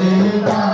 Sita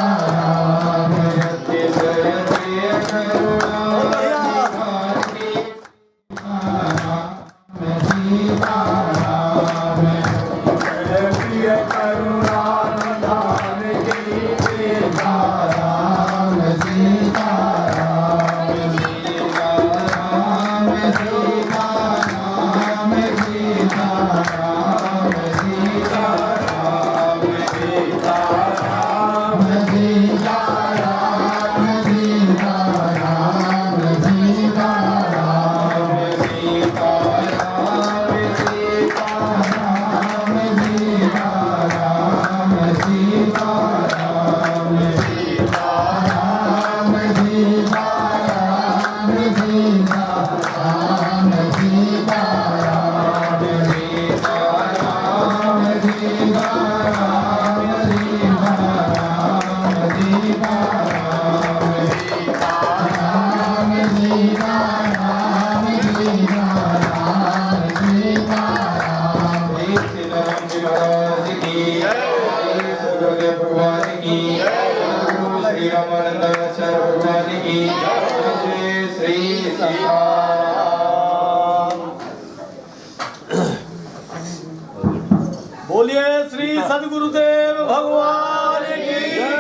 Shri रमानंदाचार्य भगवान की जय। श्री सीताराम। बोलिए श्री सद्गुरुदेव भगवान की जय।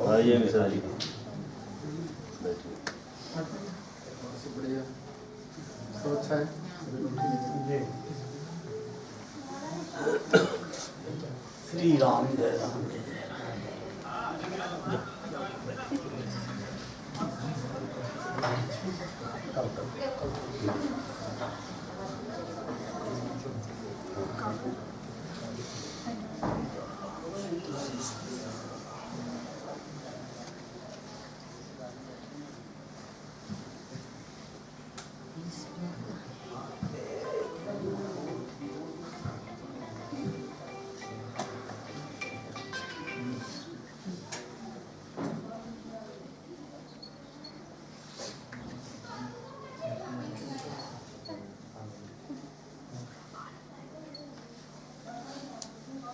आइए मिश्रा जी बढ़िया तो अच्छा है जी। श्री राम जय राम जय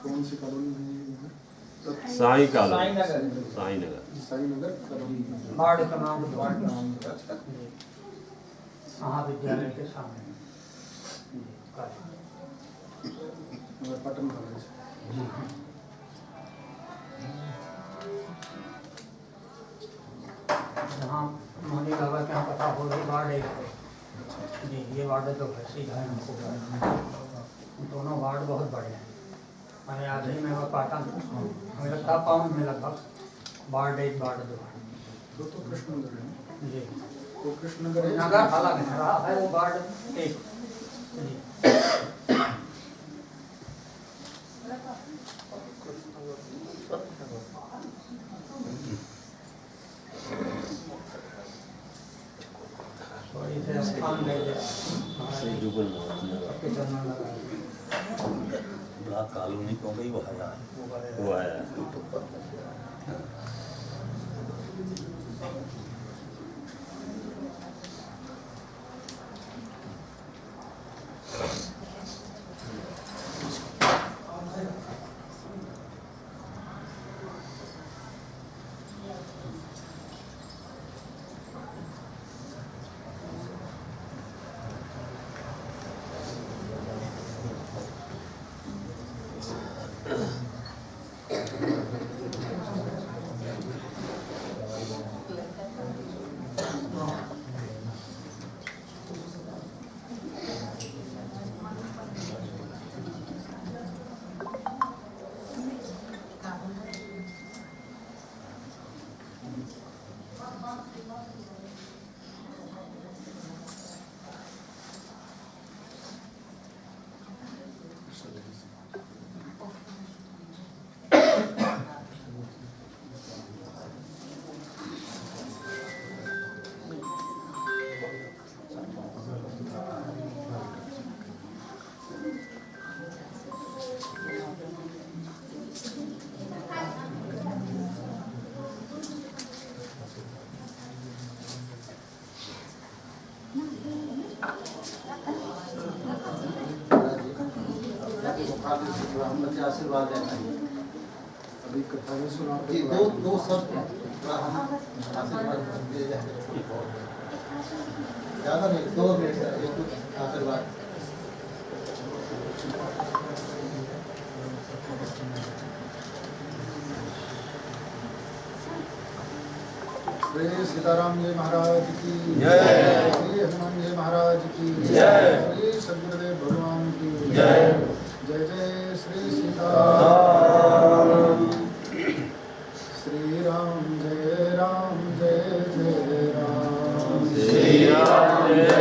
कौन सी कॉलोनी है साई काला साईनगर। साईनगर साईनगर कॉलोनी वार्ड क्रमांक महाविद्यालय के सामने पटन कॉलेज। जहाँ मोहनी बाबा के यहाँ पता हो रही वार्ड एक है जी। ये वार्ड तो है सीधा है हमको दोनों वार्ड बहुत बड़े हैं। मैंने आज ही में वो पाटा हमें लगता पाउंड में लगभग वार्ड एक वार्ड दो है। तो कृष्णनगर है जी। तो कृष्णनगर है नगर अलग है रहा है वो वार्ड एक जी। ब्लॉक कॉलोनी को गई वो आया वो आया हम बच्चे आशीर्वाद देते हैं अभी कथा में सुना जी। दो सब आशीर्वाद दे जाए ज़्यादा नहीं 2 मिनट एक कुछ आशीर्वाद। श्री सीताराम जी महाराज की जय। श्री हनुमान जी महाराज की जय। श्री सद्गुरुदेव भगवान की जय। जय जय श्री सीताराम। श्री राम जय राम जय जय राम। श्री राम जय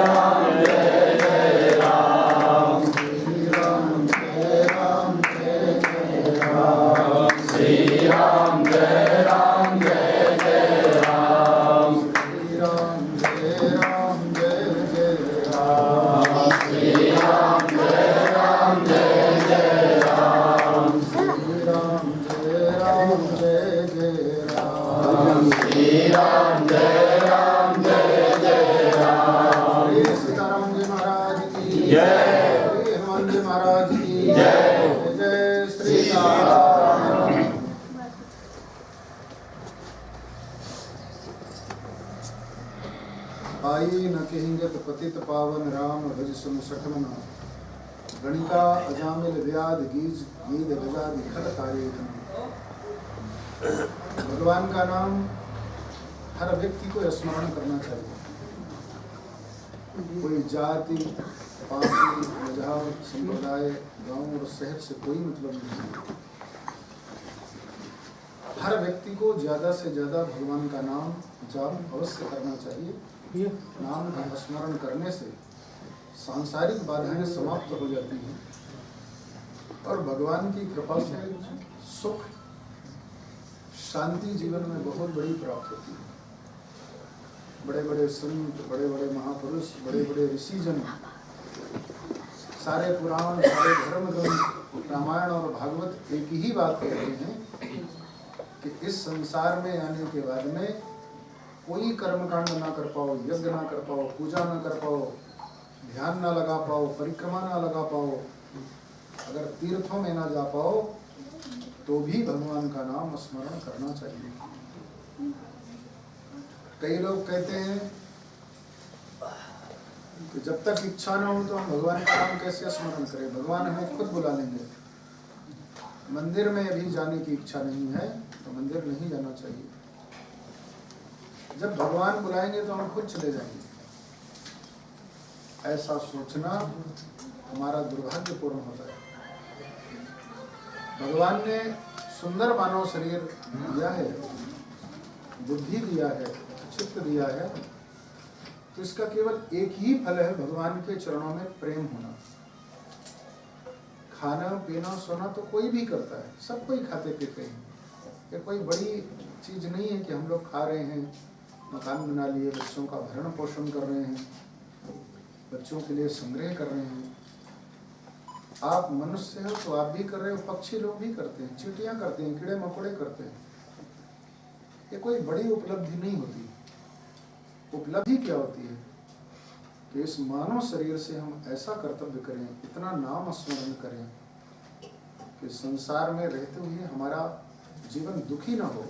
राम जय जय राम। श्री राम जय राम जय जय राम। श्री राम जय राम जय जय राम। श्री राम जय राम जय जय राम। श्री राम जय राम जय जय राम। श्री राम जय राम जय जय राम। श्री राम जय राम जय जय राम। जय। श्री हनुमान जी महाराज की जय। जय श्री राम। आई न कहिंगत पतित पावन राम भज सुन सकमना गणिका अजामिल व्याध गीज गीद गजा दिखत तारे धन। भगवान का नाम हर व्यक्ति को स्मरण करना चाहिए। कोई जाति, पार्टी, मजहब, संप्रदाय, गांव और शहर से कोई मतलब नहीं। हर व्यक्ति को ज्यादा से ज्यादा भगवान का नाम जाप अवश्य करना चाहिए। नाम का स्मरण करने से सांसारिक बाधाएं समाप्त हो जाती हैं और भगवान की कृपा से सुख शांति जीवन में बहुत बड़ी प्राप्त होती है। बड़े बड़े संत, बड़े बड़े महापुरुष, बड़े बड़े ऋषिजन, सारे पुराण, सारे धर्म ग्रंथ, रामायण और भागवत एक ही बात कहते हैं कि इस संसार में आने के बाद में कोई कर्मकांड ना कर पाओ, यज्ञ ना कर पाओ, पूजा ना कर पाओ, ध्यान ना लगा पाओ, परिक्रमा ना लगा पाओ, अगर तीर्थों में ना जा पाओ तो भी भगवान का नाम स्मरण करना चाहिए। कई लोग कहते हैं कि जब तक इच्छा ना हो तो हम भगवान का नाम कैसे स्मरण करें, भगवान हमें खुद बुला लेंगे। मंदिर में अभी जाने की इच्छा नहीं है तो मंदिर नहीं जाना चाहिए। जब भगवान बुलाएंगे तो हम खुद चले जाएंगे। ऐसा सोचना हमारा दुर्भाग्यपूर्ण होता है। भगवान ने सुंदर मानव शरीर दिया है, बुद्धि दिया है, चित्त दिया है, तो इसका केवल एक ही फल है भगवान के चरणों में प्रेम होना। खाना पीना सोना तो कोई भी करता है, सब कोई खाते पीते हैं। ये कोई बड़ी चीज नहीं है कि हम लोग खा रहे हैं, मकान बना लिए, बच्चों का भरण पोषण कर रहे हैं, बच्चों के लिए संग्रह कर रहे हैं। आप मनुष्य हो तो आप भी कर रहे हो, पक्षी लोग भी करते हैं, चींटियां करते हैं, कीड़े मकोड़े करते हैं। ये कोई बड़ी उपलब्धि नहीं होती। उपलब्धि क्या होती है कि इस मानव शरीर से हम ऐसा कर्तव्य करें, इतना नाम स्मरण करें कि संसार में रहते हुए हमारा जीवन दुखी ना हो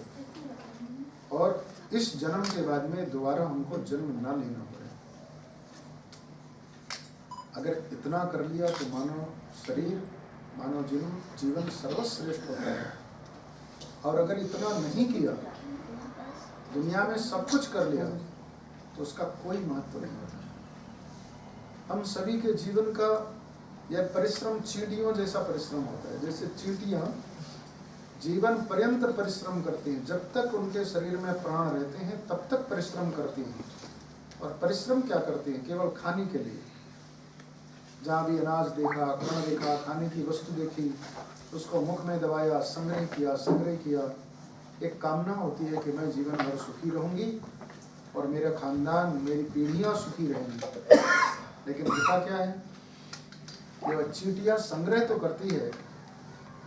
और इस जन्म के बाद में दोबारा हमको जन्म ना लेना पड़े। अगर इतना कर लिया तो मानव शरीर, मानव जीवन सर्वश्रेष्ठ होता है। और अगर इतना नहीं किया, दुनिया में सब कुछ कर लिया, तो उसका कोई महत्व नहीं होता। हम सभी के जीवन का यह परिश्रम चींटियों जैसा परिश्रम होता है। जैसे चींटियां जीवन पर्यंत परिश्रम करती हैं, जब तक उनके शरीर में प्राण रहते हैं तब तक परिश्रम करती हैं। और परिश्रम क्या करती हैं? केवल खाने के लिए। जहाँ भी अनाज देखा, कण देखा, खाने की वस्तु देखी, उसको मुख में दबाया, संग्रह किया। एक कामना होती है कि मैं जीवन भर सुखी रहूंगी और मेरा खानदान, मेरी पीढ़ियां सुखी रहेंगी। लेकिन होता क्या है कि वह चींटियां संग्रह तो करती है,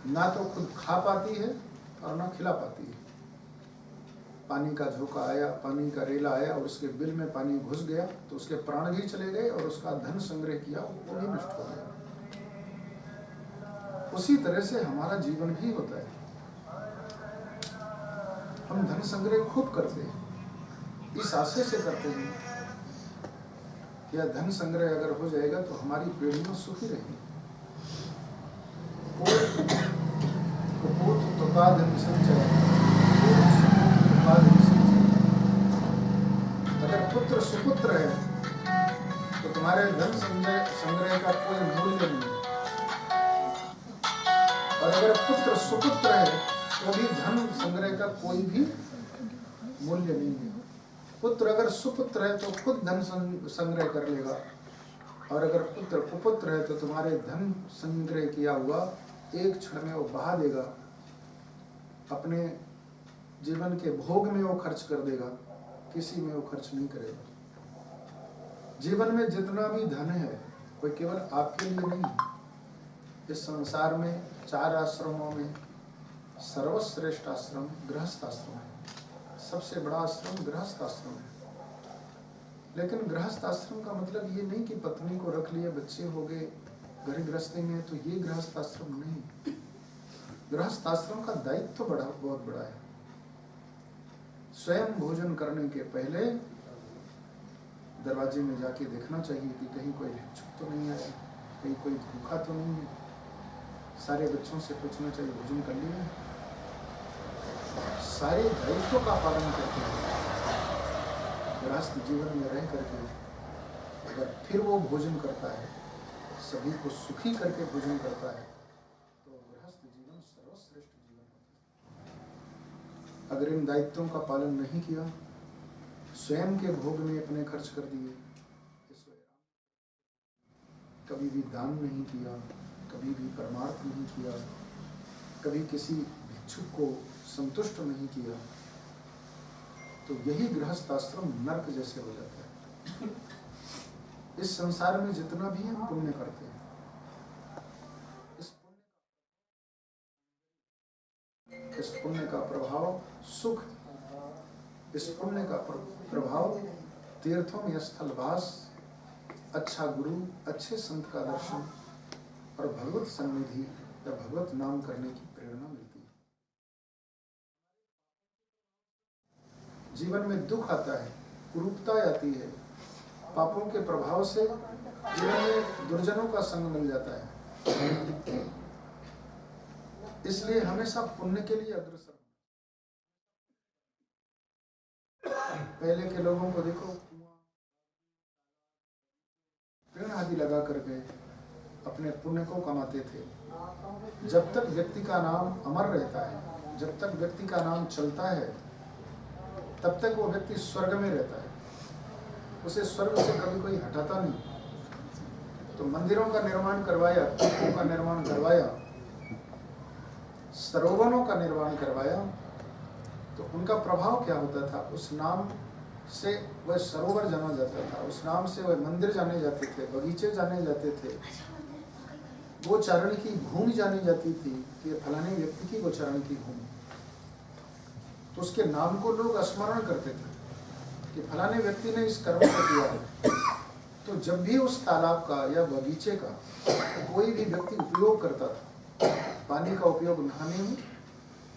ना तो खुद खा पाती है और ना खिला पाती है। पानी का झोंका आया, पानी का रेला आया और उसके बिल में पानी घुस गया तो उसके प्राण भी चले गए और उसका धन संग्रह किया वो भी नष्ट हो गया। उसी तरह से हमारा जीवन भी होता है। हम धन संग्रह खूब करते हैं, इस आशय से करते हैं कि यह धन संग्रह अगर हो जाएगा तो हमारी पीढ़ियां सुखी रहेंगी। धन संचय, अगर पुत्र सुपुत्र है तो तुम्हारे धन संग्रह का कोई मूल्य नहीं। और अगर पुत्र सुपुत्र है तो भी धन संग्रह का कोई भी मूल्य नहीं है। पुत्र अगर सुपुत्र है तो खुद धन संग्रह कर लेगा, और अगर पुत्र कुपुत्र है तो तुम्हारे धन संग्रह किया हुआ एक क्षण में वो बहा देगा, अपने जीवन के भोग में वो खर्च कर देगा, किसी में वो खर्च नहीं करेगा। जीवन में जितना भी धन है वो केवल आपके लिए नहीं। इस संसार में 4 आश्रमों में सर्वश्रेष्ठ आश्रम गृहस्थ आश्रम है। सबसे बड़ा आश्रम गृहस्थ आश्रम है। लेकिन गृहस्थ आश्रम का मतलब ये नहीं कि पत्नी को रख लिए, बच्चे हो गए, घर गृहस्थी में है, तो ये गृहस्थ आश्रम नहीं। गृहस्थ आश्रम का दायित्व तो बहुत बड़ा है। स्वयं भोजन करने के पहले दरवाजे में जाके देखना चाहिए कि कहीं कोई भिक्षुक तो नहीं आया, कहीं कोई भूखा तो नहीं है। सारे बच्चों से पूछना चाहिए भोजन कर लिए, सारे दायित्वों का पालन करते हैं गृहस्थ जीवन में रह करके अगर फिर वो भोजन करता है, सभी को सुखी करके भोजन करता है, तो गृहस्थ जीवन सर्वश्रेष्ठ जीवन होता है। अगर इन दायित्वों का पालन नहीं किया, स्वयं के भोग में अपने खर्च कर दिए, कभी भी दान नहीं किया, कभी भी परमार्थ नहीं किया, कभी किसी भिक्षुक को संतुष्ट नहीं किया, तो यही गृहस्थ आश्रम नरक जैसे हो जाता है। इस संसार में जितना भी हम पुण्य करते हैं, इस पुण्य का प्रभाव सुख, इस पुण्य का प्रभाव तीर्थों में स्थलवास, अच्छा गुरु, अच्छे संत का दर्शन और भगवत सन्निधि या भगवत नाम करने की प्रेरणा मिलती है। जीवन में दुख आता है, कुरूपता आती है, पापों के प्रभाव से जीवन में दुर्जनों का संग मिल जाता है। इसलिए हमेशा पुण्य के लिए अग्रसर। पहले के लोगों को देखो, पेड़ आदि लगा करके अपने पुण्य को कमाते थे। जब तक व्यक्ति का नाम अमर रहता है, जब तक व्यक्ति का नाम चलता है, तब तक वो व्यक्ति स्वर्ग में रहता है, उसे स्वर्ग से कभी कोई हटाता नहीं। तो मंदिरों का निर्माण करवाया, कूपों का निर्माण करवाया, सरोवरों का निर्माण करवाया, तो उनका प्रभाव क्या होता था? उस नाम से वह सरोवर जाना जाता था, उस नाम से वह मंदिर जाने जाते थे, बगीचे जाने जाते थे, गोचारण की भूमि जानी जाती थी कि फलाने व्यक्ति की गोचारण की भूमि। तो उसके नाम को लोग स्मरण करते थे कि फलाने व्यक्ति ने इस कर्म को किया है। तो जब भी उस तालाब का या बगीचे का कोई भी व्यक्ति उपयोग करता था, पानी का उपयोग नहाने में,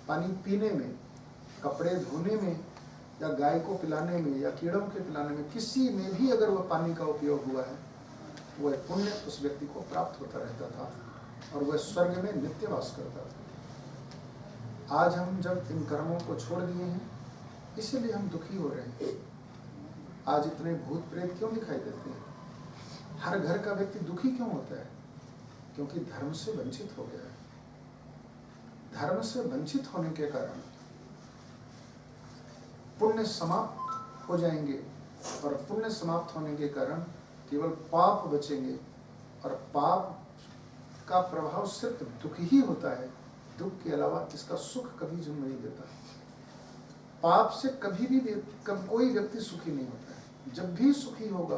पानी पीने में, कपड़े धोने में, या गाय को पिलाने में, या कीड़ों के पिलाने में, किसी में भी अगर वह पानी का उपयोग हुआ है, वह पुण्य उस व्यक्ति को प्राप्त होता रहता था और वह स्वर्ग में नित्य वास करता था। आज हम जब इन कर्मों को छोड़ दिए हैं, इसीलिए हम दुखी हो रहे हैं। आज इतने भूत प्रेत क्यों दिखाई देते हैं? हर घर का व्यक्ति दुखी क्यों होता है? क्योंकि धर्म से वंचित हो गया है। धर्म से वंचित होने के कारण पुण्य समाप्त हो जाएंगे और पुण्य समाप्त होने के कारण केवल पाप बचेंगे और पाप का प्रभाव सिर्फ दुख ही होता है। दुख के अलावा इसका सुख कभी जन्म नहीं देता। पाप से कभी भी कोई व्यक्ति सुखी नहीं होता है। जब भी सुखी होगा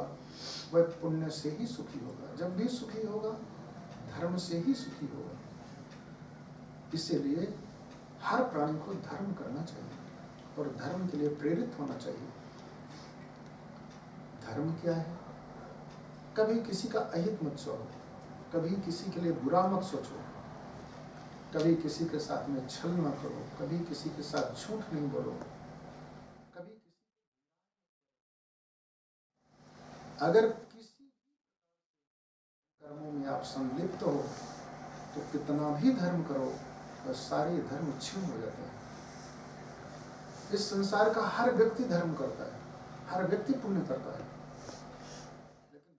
वह पुण्य से ही सुखी होगा, जब भी सुखी होगा धर्म से ही सुखी होगा। इसीलिए हर प्राणी को धर्म करना चाहिए और धर्म के लिए प्रेरित होना चाहिए। धर्म क्या है? कभी किसी का अहित मत सोचो, कभी किसी के लिए बुरा मत सोचो, कभी किसी के साथ में छल न करो, कभी किसी के साथ झूठ नहीं बोलो, कभी अगर किसी कर्मों में आप संलिप्त हो तो कितना भी धर्म करो वह सारे धर्म क्षीण हो जाते हैं। इस संसार का हर व्यक्ति धर्म करता है, हर व्यक्ति पुण्य करता है, लेकिन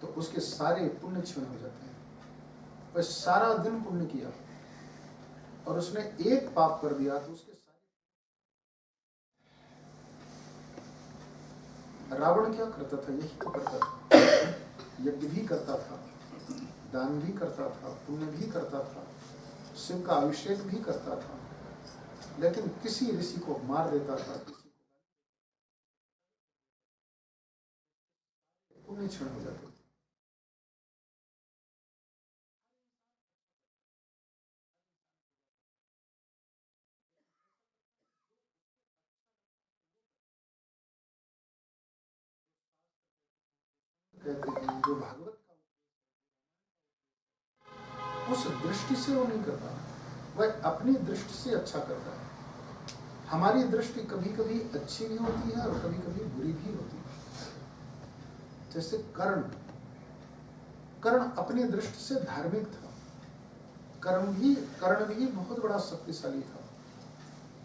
तो उसके सारे पुण्य क्षीण हो जाते हैं। वह सारा दिन पुण्य किया और उसने एक पाप कर दिया तो उसके सारे। रावण क्या करता था? यही तो करता था। यज्ञ भी करता था, दान भी करता था, पुण्य भी करता था, शिव का अभिषेक भी करता था, लेकिन किसी ऋषि को मार देता था, किसी को पुण्य क्षीण हो जाते थे। कहते हैं, जो भागवत का उस दृष्टि से वो नहीं करता, वह अपनी दृष्टि से अच्छा करता है। हमारी दृष्टि कभी कभी अच्छी भी होती है और कभी कभी बुरी भी होती है। जैसे कर्ण अपनी दृष्टि से धार्मिक था। कर्ण भी बहुत बड़ा शक्तिशाली था।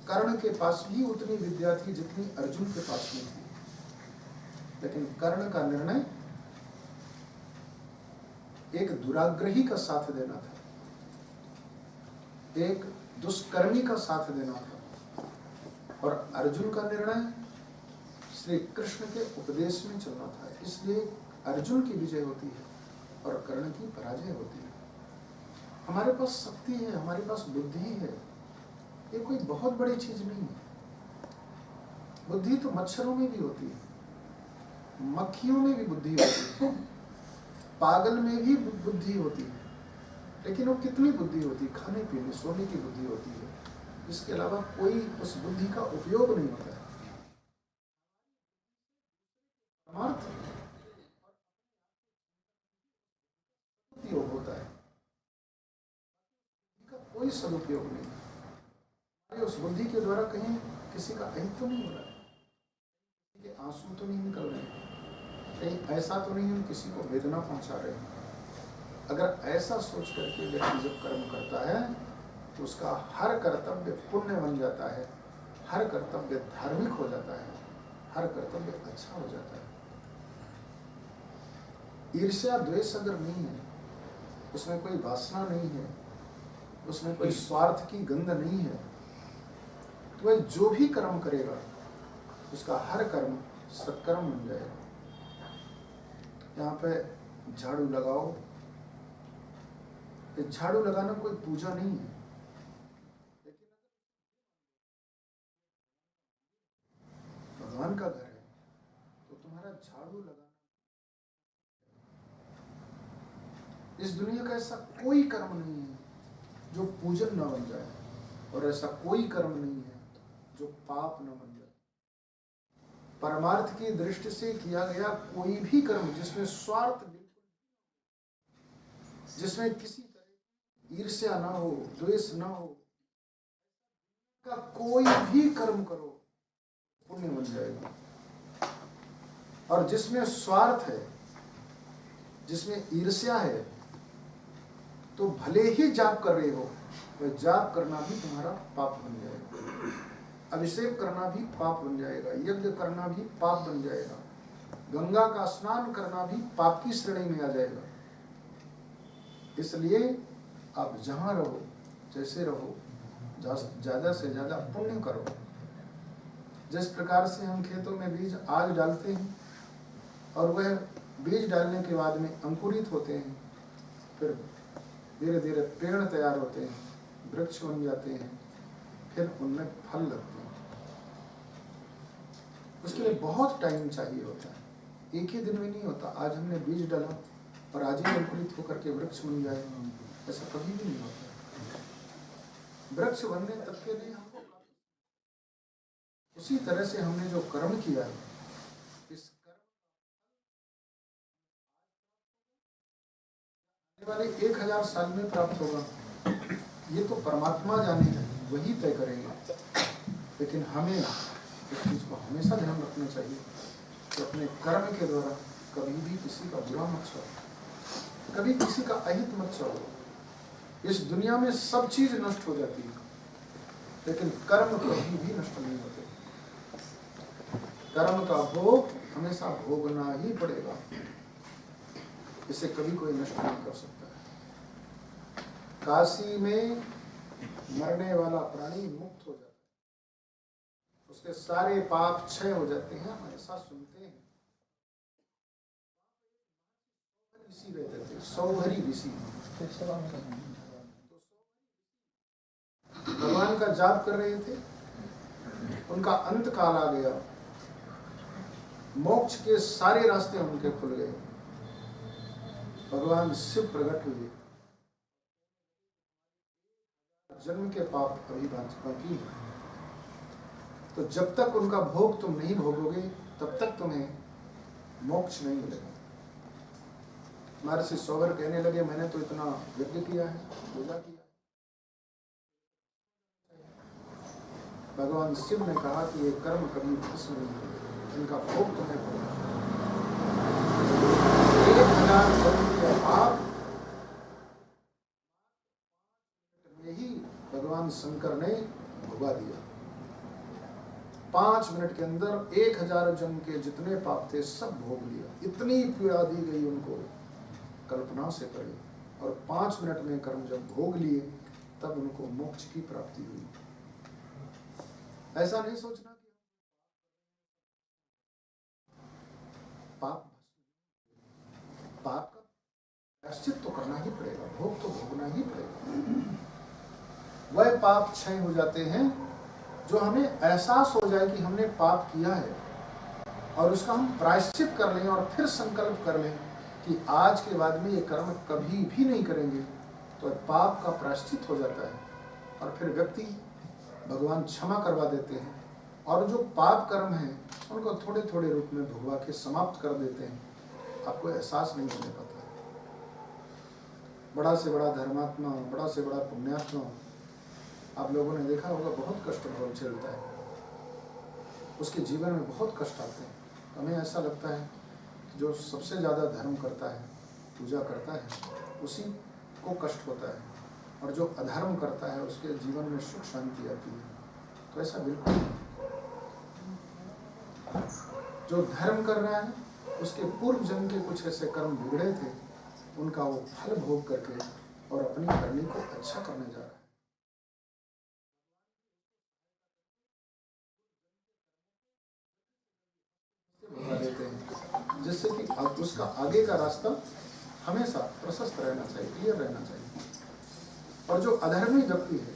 कर्ण के पास भी उतनी विद्या थी जितनी अर्जुन के पास में थी, लेकिन कर्ण का निर्णय एक दुराग्रही का साथ देना था, एक दुष्कर्मी का साथ देना था, और अर्जुन का निर्णय श्री कृष्ण के उपदेश में चलना था। इसलिए अर्जुन की विजय होती है और कर्ण की पराजय होती है। हमारे पास शक्ति है, हमारे पास बुद्धि है, ये कोई बहुत बड़ी चीज नहीं है। बुद्धि तो मच्छरों में भी होती है, मक्खियों में भी बुद्धि होती है, पागल में भी बुद्धि होती है, लेकिन वो कितनी बुद्धि होती है? खाने पीने सोने की बुद्धि होती है, इसके अलावा कोई उस बुद्धि का उपयोग नहीं होता है। उपयोग होता है, का कोई सदुपयोग नहीं। उस बुद्धि के द्वारा कहीं किसी का अहित तो नहीं हो रहा है, किसी के आंसू तो नहीं निकल रहे हैं, कहीं ऐसा तो नहीं हम किसी को वेदना पहुंचा रहे हैं। अगर ऐसा सोच करके व्यक्ति जब कर्म करता है तो उसका हर कर्तव्य पुण्य बन जाता है, हर कर्तव्य धार्मिक हो जाता है, हर कर्तव्य अच्छा हो जाता है। ईर्ष्या द्वेष अगर नहीं है, उसमें कोई वासना नहीं है, उसमें कोई स्वार्थ की गंध नहीं है, तो वह जो भी कर्म करेगा उसका हर कर्म सत्कर्म बन जाएगा। यहाँ पे झाड़ू लगाओ, झाड़ू लगाना कोई पूजा नहीं है, लेकिन भगवान का घर है तो तुम्हारा झाड़ू लगाना। इस दुनिया का ऐसा कोई कर्म नहीं है जो पूजन न बन जाए, और ऐसा कोई कर्म नहीं है जो पाप न बन जाए। परमार्थ की दृष्टि से किया गया कोई भी कर्म जिसमें स्वार्थ बिल्कुल, जिसमें किसी तरह ईर्ष्या ना हो, द्वेष ना हो, का कोई भी कर्म करो पुण्य बन जाएगा। और जिसमें स्वार्थ है, जिसमें ईर्ष्या है, तो भले ही जाप कर रहे हो, वह जाप करना भी तुम्हारा पाप बन जाएगा, अभिषेक करना भी पाप बन जाएगा, यज्ञ करना भी पाप बन जाएगा, गंगा का स्नान करना भी पाप की श्रेणी में आ जाएगा। इसलिए आप जहाँ रहो, जैसे रहो, ज्यादा से ज्यादा पुण्य करो। जिस प्रकार से हम खेतों में बीज आज डालते हैं और वह बीज डालने के बाद में अंकुरित होते हैं, फिर धीरे धीरे पेड़ तैयार होते हैं, वृक्ष बन जाते हैं, फिर उनमें फल लगते हैं। उसके लिए बहुत टाइम चाहिए होता है, एक ही दिन में नहीं होता। आज हमने बीज डाला और आज ही अंकुरित होकर के वृक्ष बन जाए, ऐसा कभी भी नहीं होता। वृक्ष बनने तक के लिए हमको उसी तरह से हमने जो कर्म किया है, इस कर्म वाले 1000 साल में प्राप्त होगा, ये तो परमात्मा जाने हैं, वही तय करेंगे। लेकिन हमें इस चीज को हमेशा ध्यान रखना चाहिए कि अपने कर्म के द्वारा कभी भी किसी का बुरा मत चाहो, कभी किसी का अहित मत चाहो। इस दुनिया में सब चीज नष्ट हो जाती है, लेकिन कर्म कभी भी नष्ट नहीं होते। कर्म का भोग हमेशा भोगना ही पड़ेगा, इसे कभी कोई नष्ट नहीं कर सकता है। काशी में मरने वाला प्राणी मुक्त हो जाता है, उसके सारे पाप क्षय हो जाते हैं। हम ऐसा सुनते हैं, ऋषि रहते थे, 100 ऋषि भगवान का जाप कर रहे थे, उनका अंत काल आ गया, मोक्ष के सारे रास्ते उनके खुल गए, भगवान शिव प्रकट हुए। जन्म के पाप अभी बाकी है, तो जब तक उनका भोग तुम नहीं भोगोगे तब तक तुम्हें मोक्ष नहीं मिलेगा। महर्षि सौगर कहने लगे मैंने तो इतना यज्ञ किया है, पूजा किया। भगवान शिव ने कहा कि ये कर्म कभी भस्म नहीं होंगे, इनका भोग तुम्हें भोगना। 1000 जन्म के पाप में ही भगवान शंकर ने भुगा दिया। 5 मिनट के अंदर 1000 जन्म के जितने पाप थे सब भोग लिया। इतनी पीड़ा दी गई उनको, कल्पना से परे। और 5 मिनट में कर्म जब भोग लिए तब उनको मोक्ष की प्राप्ति हुई। ऐसा नहीं सोचना कि पाप का प्रायश्चित तो करना ही पड़ेगा, भोग तो भोगना ही पड़ेगा। वह पाप क्षय हो जाते हैं जो हमें एहसास हो जाए कि हमने पाप किया है और उसका हम प्रायश्चित कर लें और फिर संकल्प कर लें कि आज के बाद में ये कर्म कभी भी नहीं करेंगे, तो पाप का प्रायश्चित हो जाता है और फिर व्यक्ति भगवान क्षमा करवा देते हैं और जो पाप कर्म हैं उनको थोड़े थोड़े रूप में भुगवा के समाप्त कर देते हैं। आपको एहसास नहीं होने पाता। बड़ा से बड़ा धर्मात्मा, बड़ा से बड़ा पुण्यात्मा आप लोगों ने देखा होगा, बहुत कष्ट भोग झेलता है, उसके जीवन में बहुत कष्ट आते हैं। हमें ऐसा लगता है कि जो सबसे ज़्यादा धर्म करता है, पूजा करता है, उसी को कष्ट होता है और जो अधर्म करता है उसके जीवन में सुख शांति आती है। तो ऐसा बिल्कुल नहीं। जो धर्म कर रहा है उसके पूर्व जन्म के कुछ ऐसे कर्म बिगड़े थे, उनका वो फल भोग करके और अपनी करनी को अच्छा करने जा रहा है। देते हैं जिससे कि उसका आगे का रास्ता हमेशा प्रशस्त रहना चाहिए, क्लियर रहना चाहिए। और जो अधर्मी व्यक्ति है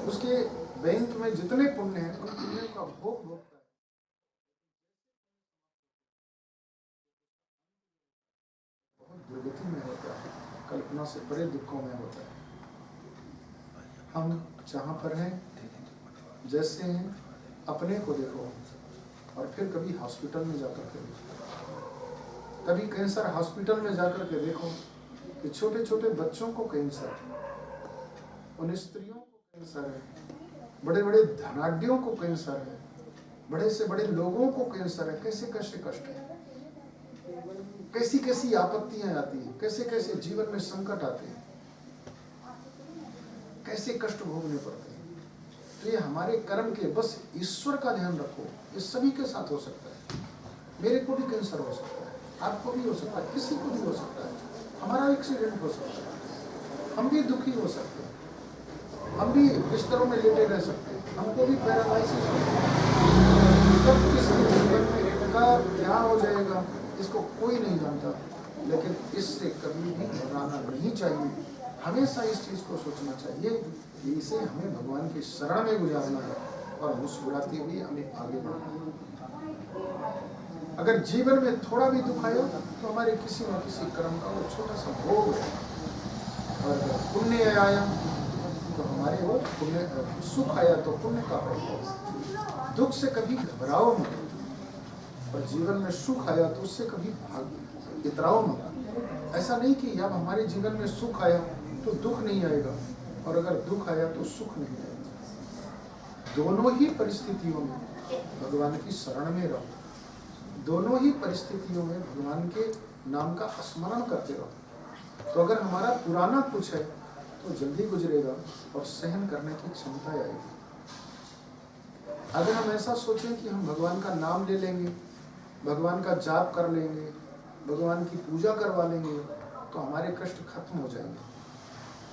उसके बैंक में जितने पुण्य हैं उन पुण्य का भोग भोगता है। बहुत दुर्गति में होता है, कल्पना से परे दुखों में होता है। हम जहाँ पर हैं, जैसे हैं, अपने को देखो और फिर कभी हॉस्पिटल में जाकर के देखो, कभी कैंसर हॉस्पिटल में जाकर के देखो कि छोटे छोटे बच्चों को कैंसर है, उन स्त्रियों को कैंसर है, बड़े बड़े धनाढ्यों को कैंसर है, बड़े से बड़े लोगों को कैंसर है। कैसे कैसे कष्ट है, कैसी कैसी आपत्तियां आती हैं, कैसे कैसे जीवन में संकट आते हैं, कैसे कष्ट भोगने पड़ते हैं। तो ये हमारे कर्म के, बस ईश्वर का ध्यान रखो। ये सभी के साथ हो सकता है। मेरे को भी कैंसर हो सकता है, आपको भी हो सकता है, किसी को भी हो सकता है। हमारा एक्सीडेंट हो सकता है, हम भी दुखी हो सकते हैं, हम भी बिस्तरों में लेटे रह सकते हैं, हमको भी पैरालाइसिस हो सकता है। तब किसी जीवन में का क्या हो जाएगा इसको कोई नहीं जानता, लेकिन इससे कभी भी घबराना नहीं चाहिए। हमेशा इस चीज़ को सोचना चाहिए कि इसे हमें भगवान की शरण में गुजारना है और मुस्कुराते हुए हमें आगे बढ़ना है। अगर जीवन में थोड़ा भी दुख आया तो हमारे किसी न किसी कर्म का वो छोटा सा भोग है, और अगर पुण्य आया तो हमारे वो पुण्य, सुख आया तो पुण्य का है। दुख से कभी घबराओ मत, और जीवन में सुख आया तो उससे कभी इतराओ मत। ऐसा नहीं कि अब हमारे जीवन में सुख आया तो दुख नहीं आएगा, और अगर दुख आया तो सुख नहीं आएगा। दोनों ही परिस्थितियों में भगवान की शरण में रहो, दोनों ही परिस्थितियों में भगवान के नाम का स्मरण करते रहो। तो अगर हमारा पुराना कुछ है तो जल्दी गुजरेगा और सहन करने की क्षमता आएगी। अगर हम ऐसा सोचें कि हम भगवान का नाम ले लेंगे, भगवान का जाप कर लेंगे, भगवान की पूजा करवा लेंगे तो हमारे कष्ट खत्म हो जाएंगे,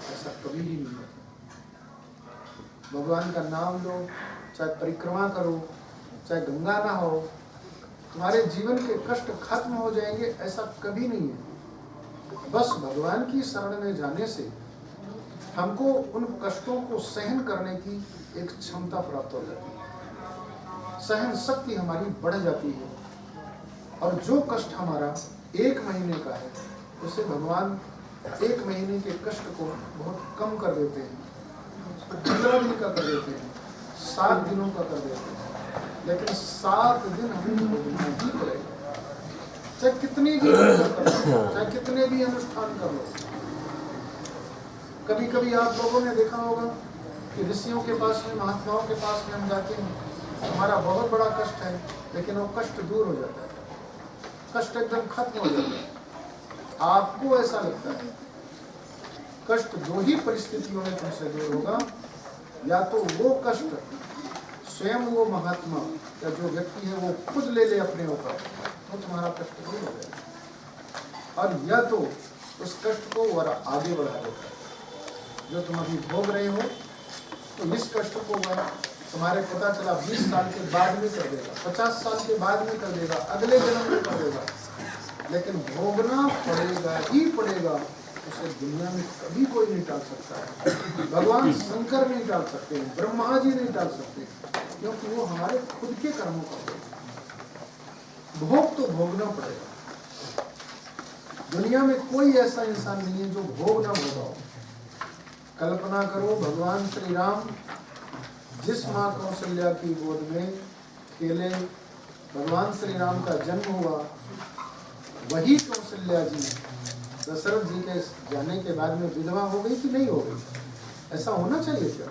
ऐसा कभी भी नहीं होता। भगवान का नाम लो, चाहे परिक्रमा करो, चाहे गंगा ना हो, तुम्हारे जीवन के कष्ट खत्म हो जाएंगे, ऐसा कभी नहीं है। बस भगवान की शरण में जाने से हमको उन कष्टों को सहन करने की एक क्षमता प्राप्त हो जाती है, सहन शक्ति हमारी बढ़ जाती है। और जो कष्ट हमारा 1 महीने का है उसे भगवान 1 महीने के कष्ट को बहुत कम कर देते हैं, 15 दिन का कर देते हैं, 7 दिनों का कर देते हैं, लेकिन 7 दिन हमें भोगना ही पड़ेगा। चाहे कितनी भी पूजा कर लो, चाहे कितने भी अनुष्ठान कर लो। कभी कभी आप लोगों ने देखा होगा कि ऋषियों के पास में, महात्माओं के पास में हम जाते हैं, हमारा बहुत बड़ा कष्ट है, लेकिन वो कष्ट दूर हो जाता है, कष्ट एकदम खत्म हो जाता है। आपको ऐसा लगता है कष्ट दो ही परिस्थितियों में तुमसे दूर होगा, या तो वो कष्ट स्वयं वो महात्मा या जो व्यक्ति है वो खुद ले ले अपने ऊपर, तो तुम्हारा कष्ट दूर हो जाएगा, और या तो उस कष्ट को वह आगे बढ़ा देता है। जो तुम अभी भोग रहे हो, तो इस कष्ट को वह तुम्हारे पता चला 20 साल के बाद में कर देगा, 50 साल के बाद में कर देगा, अगले जन्म में कर देगा, लेकिन भोगना पड़ेगा ही पड़ेगा। उसे दुनिया में कभी कोई नहीं टाल सकता है। भगवान शंकर नहीं टाल सकते हैं, ब्रह्मा जी नहीं टाल सकते, क्योंकि वो हमारे खुद के कर्मों का भोग तो भोगना पड़ेगा। दुनिया में कोई ऐसा इंसान नहीं है जो भोग ना भोगा हो। कल्पना करो, भगवान श्री राम जिस माँ कौशल्या की गोद में खेले, भगवान श्री राम का जन्म हुआ, वही कौशल्या जी दशरथ जी के जाने के बाद में विधवा हो गई कि नहीं हो गई? ऐसा होना चाहिए क्या?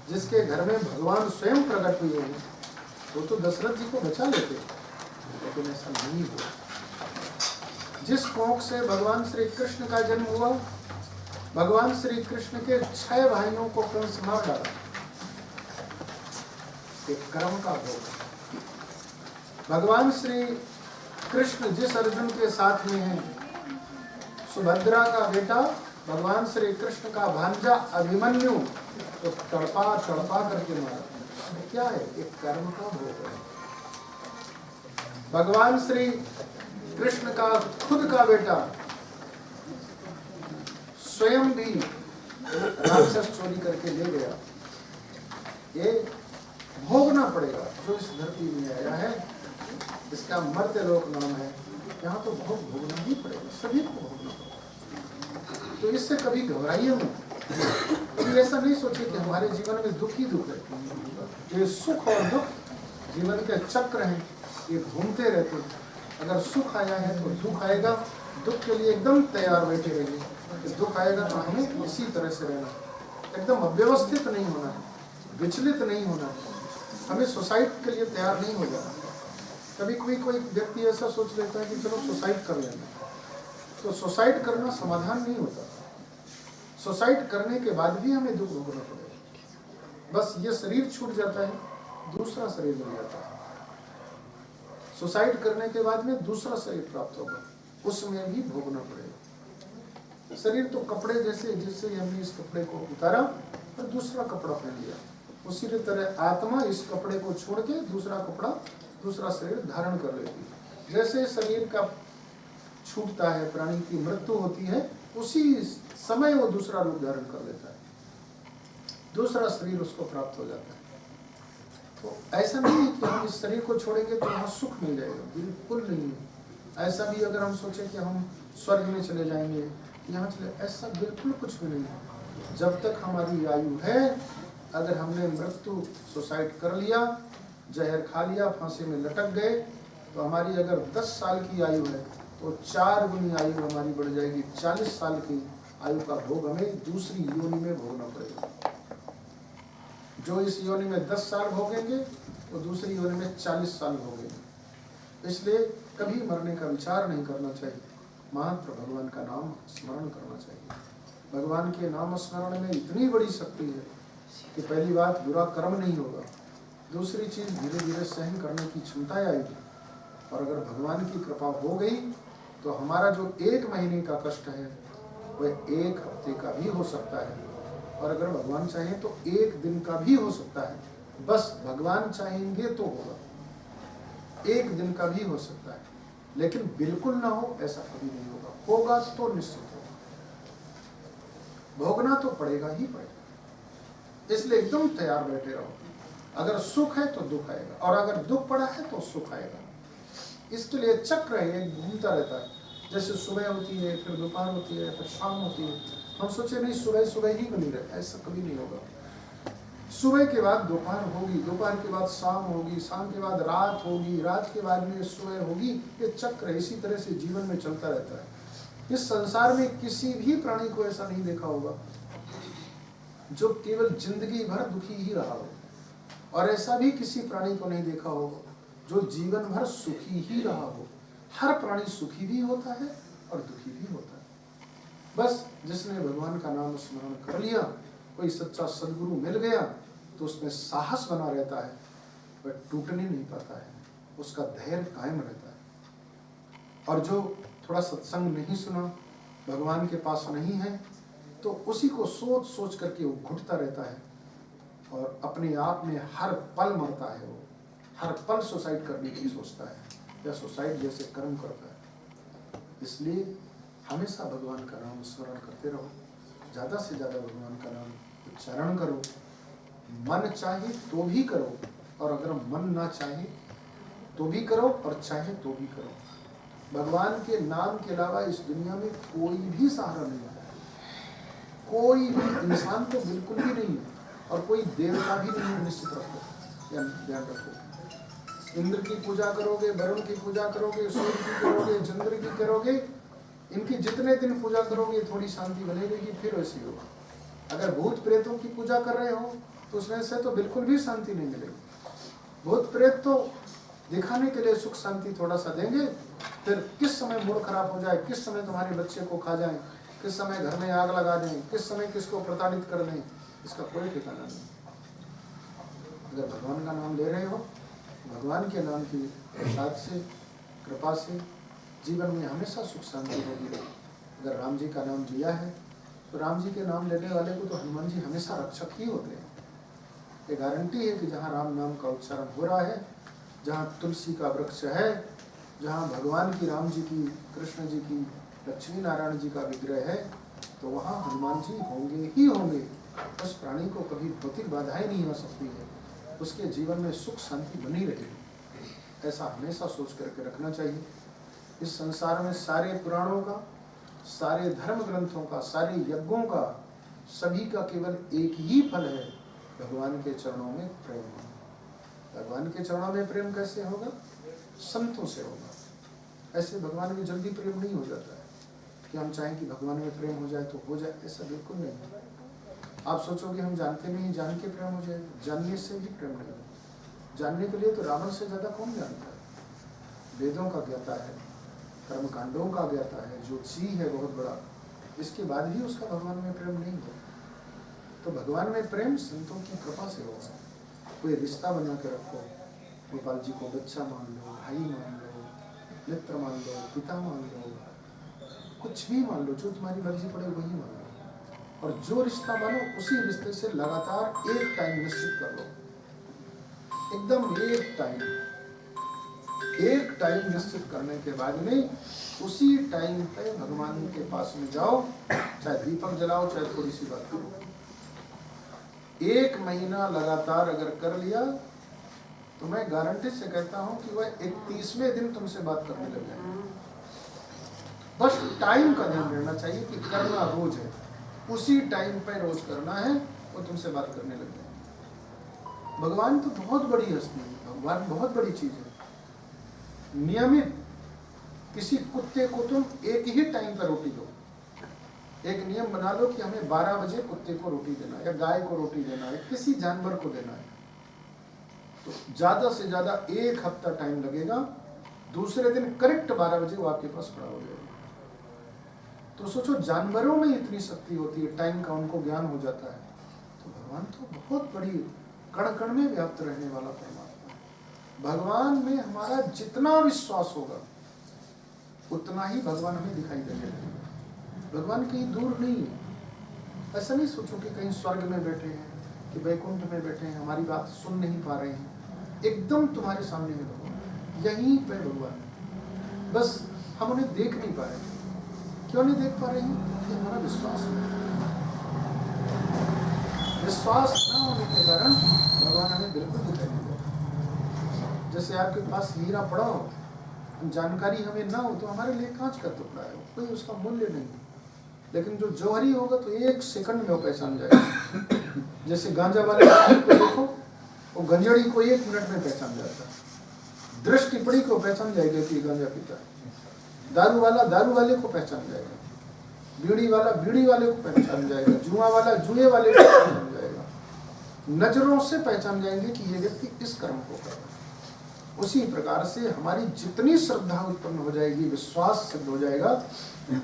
जिसके घर में भगवान स्वयं प्रकट हुए हैं, वो तो दशरथ जी को बचा लेते, लेकिन ऐसा नहीं हुआ। जिस कोख से भगवान श्री कृष्ण का जन्म हुआ, भगवान श्री कृष्ण के 6 भाइयों को कंस मार डाला, एक कर्म का भोग। भगवान श्री कृष्ण जिस अर्जुन के साथ में है, सुभद्रा का बेटा भगवान श्री कृष्ण का भांजा अभिमन्यु, तो तड़पा तड़पा करके मारा, क्या है? एक कर्म का भोग है। भगवान श्री कृष्ण का खुद का बेटा स्वयं भी राक्षस चोरी करके ले गया। ये भोगना पड़ेगा जो इस धरती में आया है, इसका मर्त्यलोक नाम है, यहाँ तो भोग भोगना ही पड़ेगा, सभी को भोगना पड़ेगा। तो इससे कभी घबराइए मत, कभी ऐसा नहीं सोचिए कि हमारे जीवन में दुख ही दुख है। ये सुख और दुख जीवन के चक्र हैं, ये घूमते रहते हैं। अगर सुख आया है तो दुख आएगा, दुख के लिए एकदम तैयार बैठे रहिए। दुख आएगा तो हमें इसी तरह से रहना, एकदम अव्यवस्थित नहीं होना है, विचलित नहीं होना है, हमें सुसाइड के लिए तैयार नहीं हो जाना। कभी कोई व्यक्ति ऐसा सोच लेता है कि चलो सुसाइड कर लेना, तो सुसाइड करना समाधान नहीं होता। सुसाइड करने के बाद भी हमें दुख भोगना पड़ेगा। बस ये शरीर छूट जाता है, दूसरा शरीर मिल जाता है। सुसाइड करने के बाद में दूसरा शरीर प्राप्त होगा, उसमें भी भोगना पड़ेगा। शरीर तो कपड़े जैसे, जिससे हमने इस कपड़े को उतारा और दूसरा कपड़ा पहन लिया, उसी तरह आत्मा इस कपड़े को छोड़ के दूसरा कपड़ा, दूसरा शरीर धारण कर लेती है। जैसे शरीर का छूटता है, प्राणी की मृत्यु होती है, उसी समय वो दूसरा रूप धारण कर लेता है, दूसरा शरीर उसको प्राप्त हो जाता है। तो ऐसा नहीं है कि हम इस शरीर को छोड़ेंगे तो वहाँ सुख मिल जाएगा, बिल्कुल नहीं है। ऐसा भी अगर हम सोचें कि हम स्वर्ग में चले जाएंगे, यहाँ चले, ऐसा बिल्कुल कुछ भी नहीं है। जब तक हमारी आयु है, अगर हमने मृत्यु सुसाइड कर लिया, जहर खा लिया, फांसी में लटक गए, तो हमारी अगर 10 साल की आयु है तो 4 गुनी आयु हमारी बढ़ जाएगी। 40 साल की आयु का भोग हमें दूसरी योनि में भोगना पड़ेगा। जो इस योनि में 10 साल भोगेंगे वो दूसरी योनि में 40 साल भोगेंगे। इसलिए कभी मरने का विचार नहीं करना चाहिए, मात्र भगवान का नाम स्मरण करना चाहिए। भगवान के नाम स्मरण में इतनी बड़ी शक्ति है कि पहली बात बुरा कर्म नहीं होगा, दूसरी चीज धीरे धीरे सहन करने की क्षमता आएगी, और अगर भगवान की कृपा हो गई तो हमारा जो 1 महीने का कष्ट है वह 1 हफ्ते का भी हो सकता है, और अगर भगवान चाहे तो 1 दिन का भी हो सकता है। बस भगवान चाहेंगे तो होगा, 1 दिन का भी हो सकता है, लेकिन बिल्कुल ना हो ऐसा कभी नहीं होगा। होगा तो निश्चित होगा, भोगना तो पड़ेगा ही पड़ेगा। इसलिए एकदम तैयार बैठे रहो। अगर सुख है तो दुख आएगा, और अगर दुख पड़ा है तो सुख आएगा। इसके लिए चक्र है, घूमता रहता है। जैसे सुबह होती है, फिर दोपहर होती है, फिर शाम होती है। हम सोचे नहीं सुबह सुबह ही बनी रहे, ऐसा कभी नहीं होगा। सुबह के बाद दोपहर होगी, दोपहर के बाद शाम होगी, शाम के बाद रात होगी, रात के बाद में सुबह होगी। ये चक्र इसी तरह से जीवन में चलता रहता है। इस संसार में किसी भी प्राणी को ऐसा नहीं देखा होगा जो केवल जिंदगी भर दुखी ही रहा हो, और ऐसा भी किसी प्राणी को नहीं देखा होगा जो जीवन भर सुखी ही रहा हो। हर प्राणी सुखी भी होता है और दुखी भी होता है। बस जिसने भगवान का नाम स्मरण कर लिया, कोई सच्चा सदगुरु मिल गया, तो उसमें साहस बना रहता है, वह टूटने नहीं पाता है, उसका धैर्य कायम रहता है। और जो थोड़ा सत्संग नहीं सुना, भगवान के पास नहीं है, तो उसी को सोच सोच करके वो घुटता रहता है और अपने आप में हर पल मरता है। वो हर पल सुसाइड करने की सोचता है या सुसाइड जैसे कर्म करता है। इसलिए हमेशा भगवान का नाम स्मरण करते रहो, ज़्यादा से ज़्यादा भगवान का नाम उच्चारण करो। मन चाहे तो भी करो, और अगर मन ना चाहे तो भी करो, और चाहे तो भी करो। भगवान के नाम के अलावा इस दुनिया में कोई भी सहारा नहीं है। कोई भी इंसान तो बिल्कुल भी नहीं है, और कोई देवता भी नहीं है। निश्चित रखो, या ध्यान रखो। इंद्र की पूजा करोगे, वरुण की पूजा करोगे, सूर्य की करोगे, चंद्र की करोगे, इनकी जितने दिन पूजा करोगे थोड़ी शांति बनेगी, फिर वैसी होगा। अगर भूत प्रेतों की पूजा कर रहे हो तो उसमें से तो बिल्कुल भी शांति नहीं मिलेगी। भूत प्रेत तो दिखाने के लिए सुख शांति थोड़ा सा देंगे, फिर किस समय मूड खराब हो जाए, किस समय तुम्हारे बच्चे को खा जाए, किस समय घर में आग लगा दें, किस समय किसको प्रताड़ित कर दें, इसका कोई ठिकाना नहीं। अगर भगवान का नाम ले रहे हो, भगवान के नाम की प्रसाद से, कृपा से जीवन में हमेशा सुख शांति होगी। अगर राम जी का नाम लिया है तो राम जी के नाम लेने वाले को तो हनुमान जी हमेशा रक्षक ही होते हैं। ये गारंटी है कि जहाँ राम नाम का उच्चारण हो रहा है, जहाँ तुलसी का वृक्ष है, जहाँ भगवान की, राम जी की, कृष्ण जी की, लक्ष्मी नारायण जी का विग्रह है, तो वहाँ हनुमान जी होंगे ही होंगे। उस प्राणी को कभी भौतिक बाधाएं नहीं हो सकती है, उसके जीवन में सुख शांति बनी रहेगी। ऐसा हमेशा सोच करके रखना चाहिए। इस संसार में सारे पुराणों का, सारे धर्म ग्रंथों का, सारे यज्ञों का, सभी का केवल एक ही फल है, भगवान के चरणों में प्रेम। भगवान के चरणों में प्रेम कैसे होगा? संतों से होगा। ऐसे भगवान में जल्दी प्रेम नहीं हो जाता है कि हम चाहें कि भगवान में प्रेम हो जाए तो हो जाए, ऐसा बिल्कुल नहीं। आप सोचोगे हम जानते नहीं, जान के प्रेम हो जाए, जानने से भी प्रेम नहीं हो। जानने के लिए तो रावण से ज्यादा कौन जानता है? वेदों का ज्ञाता है, कर्म कांडों का ज्ञाता है, ज्योतिषी है बहुत बड़ा, इसके बाद भी उसका भगवान में प्रेम नहीं हो। तो भगवान में प्रेम संतों की कृपा से होगा। कोई रिश्ता बना के रखो, गोपाल जी को बच्चा मान लो, भाई मान लो, मित्र मान लो, पिता मान लो, कुछ भी मान लो, जो तुम्हारी मर्जी पड़े वही मान लो। और जो रिश्ता मानो उसी रिश्ते से लगातार एक टाइम निश्चित कर लो, एकदम एक टाइम निश्चित करने के बाद में उसी टाइम पे भगवान के पास में जाओ, चाहे दीपक जलाओ, चाहे थोड़ी सी बात करो। 1 महीना लगातार अगर कर लिया तो मैं गारंटी से कहता हूं कि वह 31वें दिन तुमसे बात करने लग जाएगा। बस टाइम का ध्यान रहना चाहिए कि करना रोज है, उसी टाइम पे रोज करना है, वो तुमसे बात करने लग जाएगा। भगवान तो बहुत बड़ी हस्ती है, भगवान बहुत बड़ी चीज है। नियमित किसी कुत्ते को तुम एक ही टाइम पर रोटी दो, एक नियम बना लो कि हमें 12 बजे कुत्ते को रोटी देना है, या गाय को रोटी देना है, किसी जानवर को देना है, तो ज्यादा से ज्यादा 1 हफ्ता टाइम लगेगा। दूसरे दिन करेक्ट 12 बजे वो आपके पास खड़ा हो जाएगा। तो सोचो, जानवरों में इतनी शक्ति होती है, टाइम का उनको ज्ञान हो जाता है, तो भगवान तो बहुत बड़ी कण कण में व्याप्त रहने वाला परमात्मा। भगवान में हमारा जितना विश्वास होगा उतना ही भगवान हमें दिखाई देगा। भगवान कहीं दूर नहीं है। ऐसा नहीं सोचो कि कहीं स्वर्ग में बैठे हैं, कि वैकुंठ में बैठे हैं, हमारी बात सुन नहीं पा रहे हैं। एकदम तुम्हारे सामने है भगवान, यहीं पे भगवान है, बस हम उन्हें देख नहीं पा रहे हैं। क्यों नहीं देख पा रहे हैं? क्योंकि हमारा विश्वास नहीं। विश्वास न होने के कारण भगवान हमें बिल्कुल दिखाई नहीं देता। जैसे आपके पास हीरा पड़ा हो, जानकारी हमें ना हो, तो हमारे लिए कांच का टुकड़ा है, कोई उसका मूल्य नहीं। लेकिन जो जौहरी होगा तो 1 सेकंड में वो पहचान जाएगा। जैसे गांजा वाले को देखो, वो गंजड़ी को 1 मिनट में पहचान जाता है। दृष्टि टिप्पणी को पहचान जाएगा कि गांजा पीता है। दारू वाला दारू वाले को पहचान जाएगा, बीड़ी वाला बीड़ी वाले को पहचान जाएगा, जुआ वाला जुए वाले को पहचान जाएगा। नजरों से पहचान जाएंगे कि ये व्यक्ति इस कर्म को कर रहा है। उसी प्रकार से हमारी जितनी श्रद्धा उत्पन्न हो जाएगी, विश्वास सिद्ध हो जाएगा,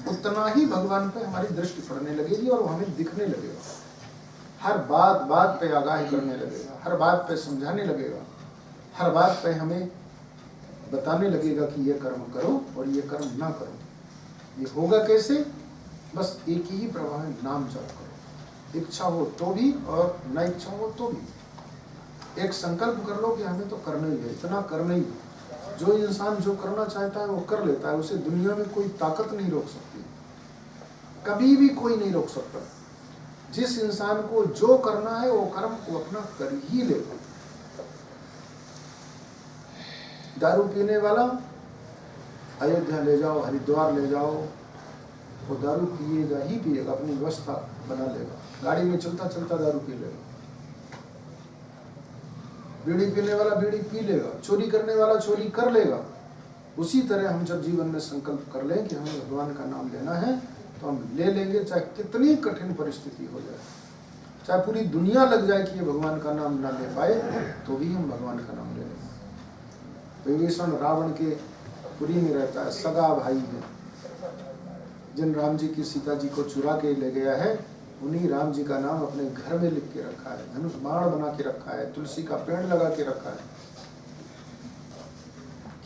उतना ही भगवान पे हमारी दृष्टि पड़ने लगेगी और वो हमें दिखने लगेगा। हर बात बात पे आगाही करने लगेगा, हर बात पे समझाने लगेगा, हर बात पे हमें बताने लगेगा कि ये कर्म करो और ये कर्म ना करो। ये होगा कैसे? बस एक ही प्रवाह है, नाम जप करो। इच्छा हो तो भी और न इच्छा हो तो भी एक संकल्प कर लो कि हमें तो करना ही है, इतना करना ही है। जो इंसान जो करना चाहता है वो कर लेता है, उसे दुनिया में कोई ताकत नहीं रोक सकती, कभी भी कोई नहीं रोक सकता। जिस इंसान को जो करना है वो कर्म को अपना कर ही लेगा। दारू पीने वाला अयोध्या ले जाओ, हरिद्वार ले जाओ, वो दारू पिएगा ही पिएगा, अपनी व्यवस्था बना लेगा। गाड़ी में चलता चलता दारू पी लेगा, बीड़ी पीने वाला बीड़ी पी लेगा, चोरी करने वाला चोरी कर लेगा। उसी तरह हम जब जीवन में संकल्प कर लें कि हमें भगवान का नाम लेना है तो हम ले लेंगे, चाहे कितनी कठिन परिस्थिति हो जाए, चाहे पूरी दुनिया लग जाए कि ये भगवान का नाम ना ले पाए, तो भी हम भगवान का नाम ले लेंगे। विभीषण रावण के पुरी में रहता है, सगा भाई है। जिन राम जी की सीता जी को चुरा के ले गया है, उन्हीं राम जी का नाम अपने घर में लिख के रखा है, धनुष बाण बना के रखा है, तुलसी का पेड़ लगा के रखा है।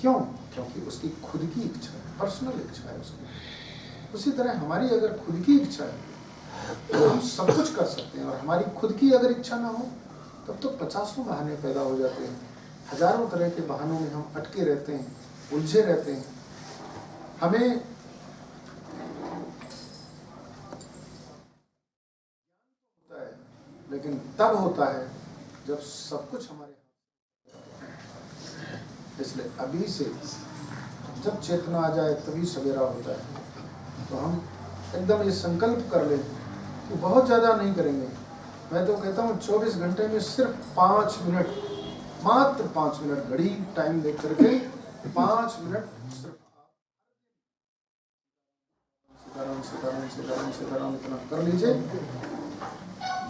क्यों? क्योंकि उसकी खुद की इच्छा है, पर्सनल इच्छा है उसकी। उसी तरह हमारी अगर खुद की इच्छा है तो हम सब कुछ कर सकते हैं, और हमारी खुद की अगर इच्छा ना हो तब तो 50 बहाने पैदा हो जाते हैं। हजारों तरह के बहानों में हम अटके रहते हैं, उलझे रहते हैं। हमें लेकिन तब होता है जब सब कुछ हमारे। इसलिए अभी से जब चेतना आ जाए तभी सवेरा होता है। तो हम एकदम ये संकल्प कर लें कि बहुत ज़्यादा नहीं करेंगे। मैं तो कहता हूँ 24 घंटे में सिर्फ 5 मिनट, मात्र 5 मिनट घड़ी टाइम देख करके 5 मिनट सिर्फ सीताराम इतना कर लीजिए।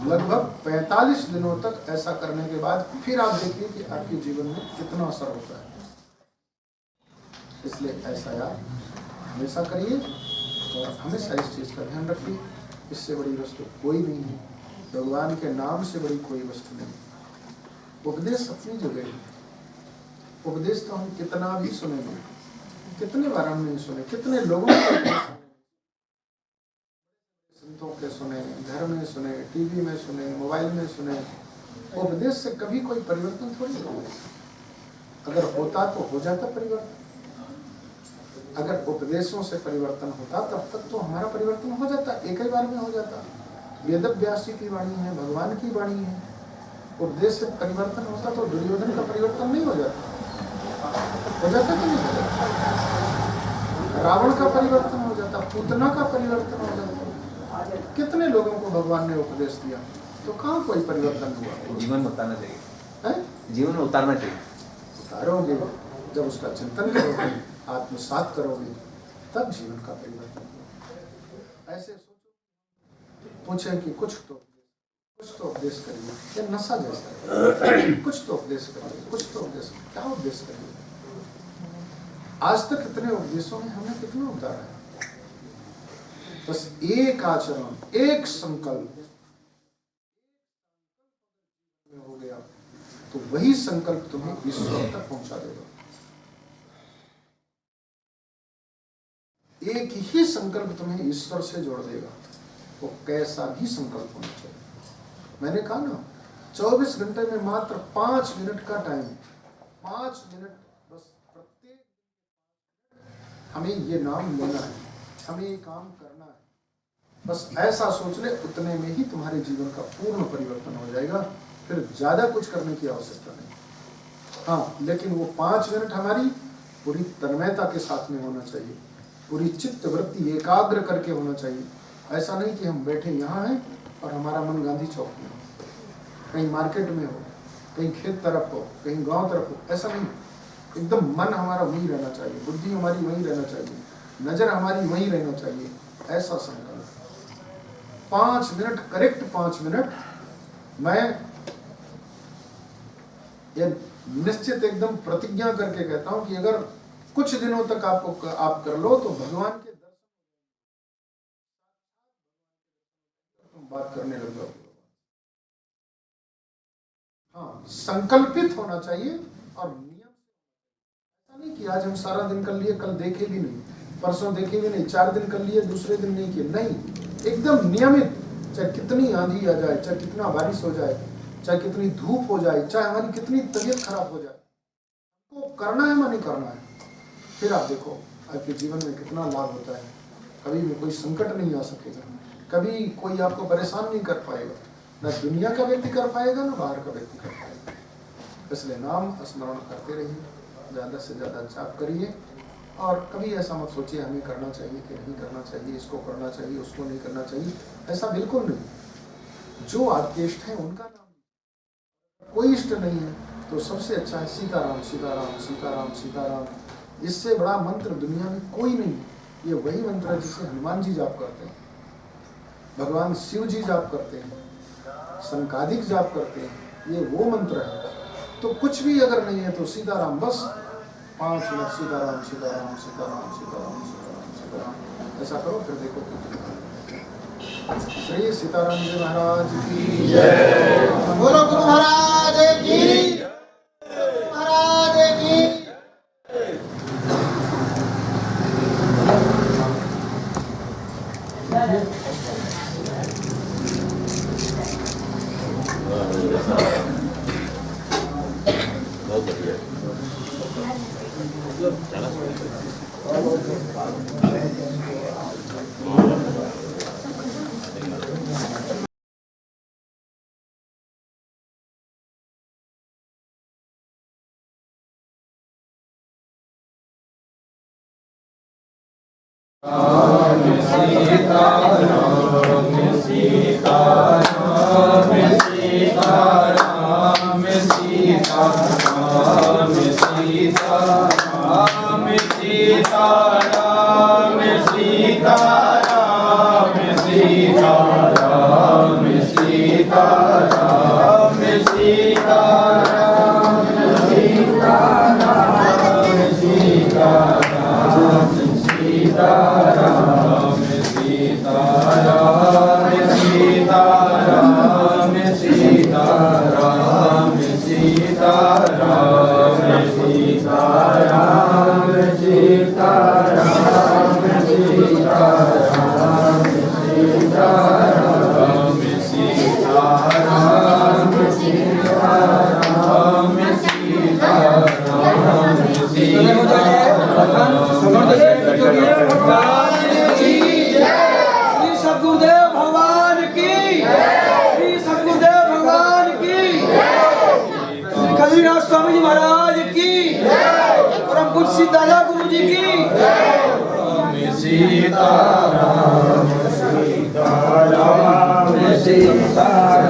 लगभग 45 दिनों तक ऐसा करने के बाद फिर आप देखिए कि आपके जीवन में कितना असर होता है। इसलिए ऐसा आप हमेशा करिए और हमेशा इस चीज़ का ध्यान रखिए। इससे बड़ी वस्तु कोई नहीं है, भगवान के नाम से बड़ी कोई वस्तु नहीं। उपदेश अपनी जगह है। उपदेश तो हम कितना भी सुनेंगे, कितने बार हम नहीं सुने, कितने लोगों के संतों के सुने, घर में सुने, टीवी में सुने, मोबाइल में सुने। उपदेश से कभी कोई परिवर्तन थोड़ी होगा। अगर होता तो हो जाता परिवर्तन। अगर उपदेशों से परिवर्तन होता तब तक तो हमारा परिवर्तन हो जाता, एक ही बार में हो जाता। वेद व्यास जी की वाणी है, भगवान की वाणी है। उपदेश से परिवर्तन होता तो दुर्योधन का परिवर्तन नहीं हो जाता, हो जाता कि नहीं हो जाता? रावण का परिवर्तन हो जाता, पूतना का परिवर्तन हो जाता। कितने लोगों को भगवान ने उपदेश दिया तो कहाँ कोई परिवर्तन हुआ? जीवन में उतारना चाहिए है? जीवन में उतारना चाहिए। उतारोगे जब उसका चिंतन करोगे, आत्मसात करोगे, तब जीवन का परिवर्तन होगा। ऐसे सोचो, पूछे कि कुछ तो उपदेश करिए। ये नशा जैसा है, कुछ तो उपदेश करिए, कुछ तो उपदेश करिए। क्या उपदेश करिए? आज तक इतने उपदेशों में हमने कितना उतारा है? बस एक आचरण, एक संकल्प हो गया तो वही संकल्प तुम्हें ईश्वर तक पहुंचा देगा। एक ही संकल्प तुम्हें ईश्वर से जोड़ देगा। वो कैसा भी संकल्प होना चाहिए। मैंने कहा ना, 24 घंटे में मात्र 5 मिनट का टाइम, 5 मिनट बस। प्रत्येक हमें ये नाम लेना है, हमें ये काम करना है। बस ऐसा सोच ले, उतने में ही तुम्हारे जीवन का पूर्ण परिवर्तन हो जाएगा। फिर ज्यादा कुछ करने की आवश्यकता नहीं। हाँ, लेकिन वो 5 मिनट हमारी पूरी तन्मयता के साथ में होना चाहिए, पूरी चित्त वृत्ति एकाग्र करके होना चाहिए। ऐसा नहीं कि हम बैठे यहाँ हैं और हमारा मन गांधी चौक में हो, कहीं मार्केट में हो, कहीं खेत तरफ हो, कहीं गांव तरफ हो, ऐसा नहीं। एकदम मन हमारा वहीं रहना चाहिए, बुद्धि हमारी वहीं रहना चाहिए, नजर हमारी वहीं रहना चाहिए, ऐसा संकल्प। 5 मिनट, करेक्ट 5 मिनट मैं ये निश्चित एकदम प्रतिज्ञा करके कहता हूं कि अगर कुछ दिनों तक आप कर लो तो भगवान के दर्शन बात करने लग जाओ। हाँ, संकल्पित होना चाहिए और नियम। ऐसा नहीं कि आज हम सारा दिन कर लिए, कल देखे भी नहीं, परसों देखे भी नहीं, 4 दिन कर लिए, दूसरे दिन नहीं किए, नहीं, एकदम नियमित। चाहे कितनी आंधी आ जाए, चाहे कितना बारिश हो जाए, चाहे कितनी धूप हो जाए, चाहे हमारी कितनी तबीयत खराब हो जाए, तो करना है, माने करना है। फिर आप देखो आपके जीवन में कितना लाभ होता है। कभी भी कोई संकट नहीं आ सकेगा, कभी कोई आपको परेशान नहीं कर पाएगा, न दुनिया का व्यक्ति कर पाएगा, न बाहर का व्यक्ति कर पाएगा। इसलिए नाम स्मरण करते रहिए, ज़्यादा से ज़्यादा जाप करिए, और कभी ऐसा मत सोचिए हमें करना चाहिए कि नहीं करना चाहिए, इसको करना चाहिए, उसको नहीं करना चाहिए, ऐसा बिल्कुल नहीं। जो आपके इष्ट हैं उनका नाम, कोई इष्ट नहीं है तो सबसे अच्छा है सीताराम सीताराम सीताराम सीताराम। इससे बड़ा मंत्र दुनिया में कोई नहीं। ये वही मंत्र है जिसे हनुमान जी जाप करते हैं, भगवान शिव जी जाप करते हैं, संकादिक जाप करते हैं, ये वो मंत्र है। तो कुछ भी अगर नहीं है तो सीताराम, बस 5 मिनट सीताराम सीताराम सीताराम सीताराम सीताराम सीताराम ऐसा करो, फिर देखो कितना। श्री सीताराम जी महाराज की जय। बोलो गुरु महाराज की, महाराज की। बहुत बढ़िया। स्वामी जी महाराज की, परम पूज्य सीताराम गुरु जी की। सीताराम सीताराम सीताराम।